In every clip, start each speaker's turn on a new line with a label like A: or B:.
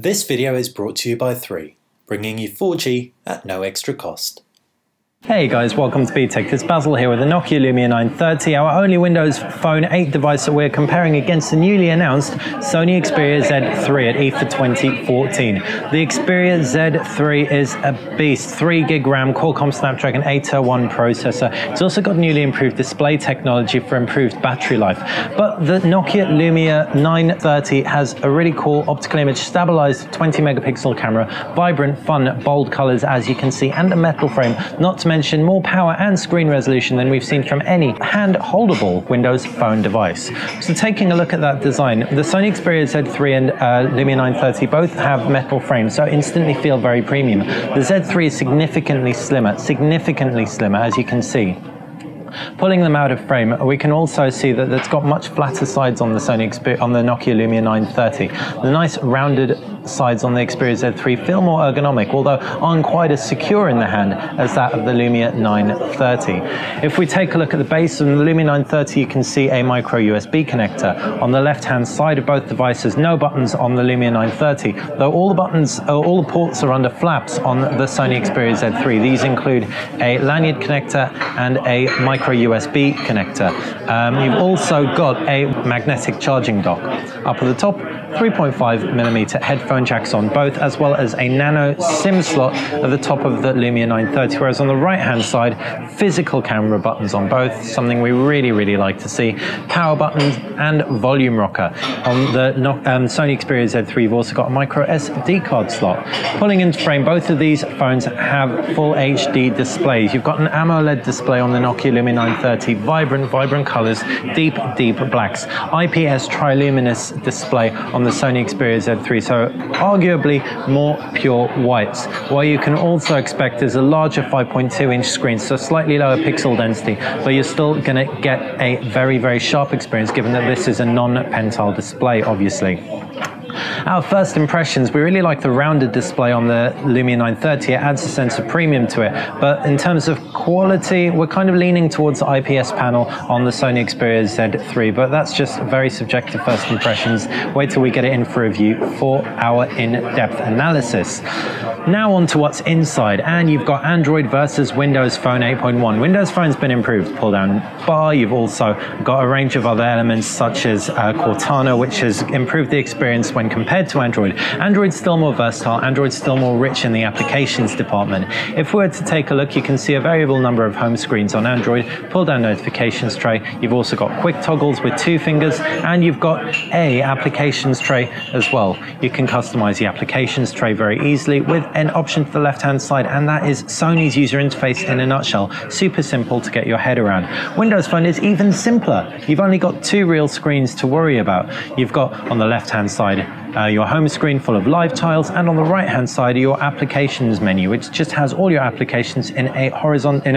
A: This video is brought to you by 3, bringing you 4G at no extra cost.
B: Hey guys, welcome to BTech. It's Basil here with the Nokia Lumia 930, our only Windows Phone 8 device that we're comparing against the newly announced Sony Xperia Z3 at IFA 2014. The Xperia Z3 is a beast, 3GB RAM, Qualcomm Snapdragon 801 processor. It's also got newly improved display technology for improved battery life. But the Nokia Lumia 930 has a really cool optical image stabilized 20 megapixel camera, vibrant, fun, bold colors as you can see, and a metal frame, not to mention more power and screen resolution than we've seen from any hand-holdable Windows Phone device. So taking a look at that design, the Sony Xperia Z3 and Lumia 930 both have metal frames, so instantly feel very premium. The Z3 is significantly slimmer as you can see. Pulling them out of frame, we can also see that it's got much flatter sides on the Nokia Lumia 930. The nice rounded sides on the Xperia Z3 feel more ergonomic, although aren't quite as secure in the hand as that of the Lumia 930. If we take a look at the base of the Lumia 930, you can see a micro USB connector. On the left-hand side of both devices, no buttons on the Lumia 930, though all the ports are under flaps on the Sony Xperia Z3. These include a lanyard connector and a micro USB connector. You've also got a magnetic charging dock. Up at the top, 3.5mm headphone jacks on both, as well as a nano SIM slot at the top of the Lumia 930, whereas on the right hand side, physical camera buttons on both, something we really like to see, power buttons and volume rocker. On the Sony Xperia Z3, you've also got a micro SD card slot. Pulling into frame, both of these phones have full HD displays. You've got an AMOLED display on the Nokia Lumia 930, vibrant colors, deep blacks, IPS triluminous display on the Sony Xperia Z3, so arguably more pure whites. What you can also expect is a larger 5.2-inch screen, so slightly lower pixel density, but you're still going to get a very sharp experience given that this is a non-pentile display, obviously. Our first impressions, we really like the rounded display on the Lumia 930. It adds a sense of premium to it, but in terms of quality, we're kind of leaning towards the IPS panel on the Sony Xperia Z3, but that's just very subjective first impressions. Wait till we get it in for review for our in-depth analysis. Now on to what's inside, and you've got Android versus Windows Phone 8.1. Windows Phone's been improved, pull down bar. You've also got a range of other elements such as Cortana, which has improved the experience when compared to Android. Android's still more versatile, Android's still more rich in the applications department. If we were to take a look, you can see a variable number of home screens on Android, pull down notifications tray. You've also got quick toggles with 2 fingers, and you've got a applications tray as well. You can customize the applications tray very easily with an option to the left-hand side, and that is Sony's user interface in a nutshell. Super simple to get your head around. Windows Phone is even simpler. You've only got 2 real screens to worry about. You've got on the left-hand side your home screen full of live tiles, and on the right hand side your applications menu, which just has all your applications in a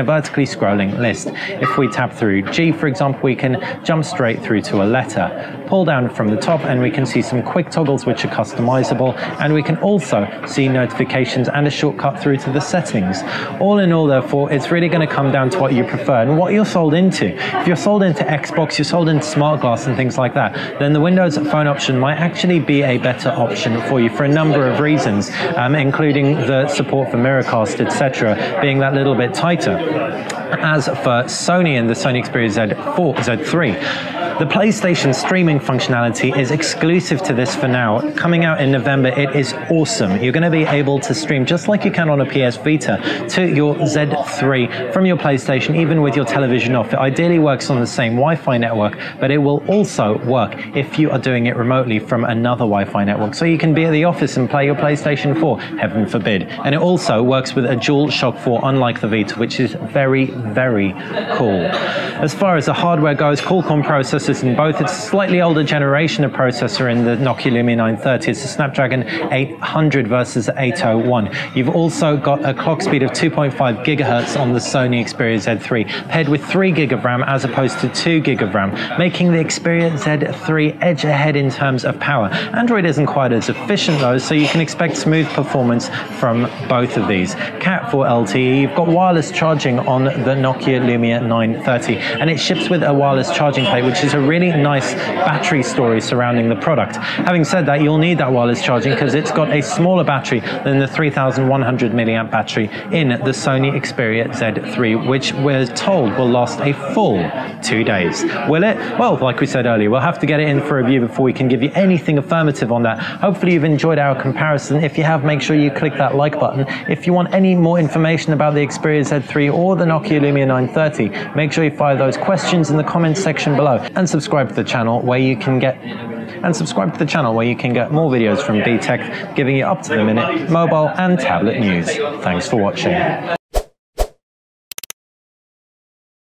B: vertically scrolling list. If we tap through G, for example, we can jump straight through to a letter. Pull down from the top and we can see some quick toggles which are customizable, and we can also see notifications and a shortcut through to the settings. All in all, therefore, it's really going to come down to what you prefer and what you're sold into. If you're sold into Xbox, you're sold into smart glass and things like that, then the Windows Phone option might actually be a better option for you for a number of reasons, including the support for Miracast, etc., being that little bit tighter. As for Sony and the Sony Xperia Z3, the PlayStation streaming functionality is exclusive to this for now. Coming out in November, it is awesome. You're going to be able to stream just like you can on a PS Vita to your Z3 from your PlayStation, even with your television off. It ideally works on the same Wi-Fi network, but it will also work if you are doing it remotely from another Wi-Fi network. So you can be at the office and play your PlayStation 4, heaven forbid. And it also works with a DualShock 4, unlike the Vita, which is very cool. As far as the hardware goes, Qualcomm processors in both. It's a slightly older generation of processor in the Nokia Lumia 930. It's a Snapdragon 800 versus 801. You've also got a clock speed of 2.5 gigahertz on the Sony Xperia Z3, paired with 3 gig of RAM as opposed to 2 gig of RAM, making the Xperia Z3 edge ahead in terms of power. Android isn't quite as efficient though, so you can expect smooth performance from both of these. Cat4 LTE, you've got wireless charging on the Nokia Lumia 930, and it ships with a wireless charging plate, which is a really nice battery story surrounding the product. Having said that, you'll need that wireless charging because it's got a smaller battery than the 3100 milliamp battery in the Sony Xperia Z3, which we're told will last a full 2 days. Will it? Well, like we said earlier, we'll have to get it in for review before we can give you anything affirmative on that. Hopefully you've enjoyed our comparison. If you have, make sure you click that like button. If you want any more information about the Xperia Z3 or the Nokia Lumia 930, make sure you fire those questions in the comments section below, and subscribe to the channel where you can get more videos from BTech, giving you up to the minute mobile and tablet news. Thanks for watching.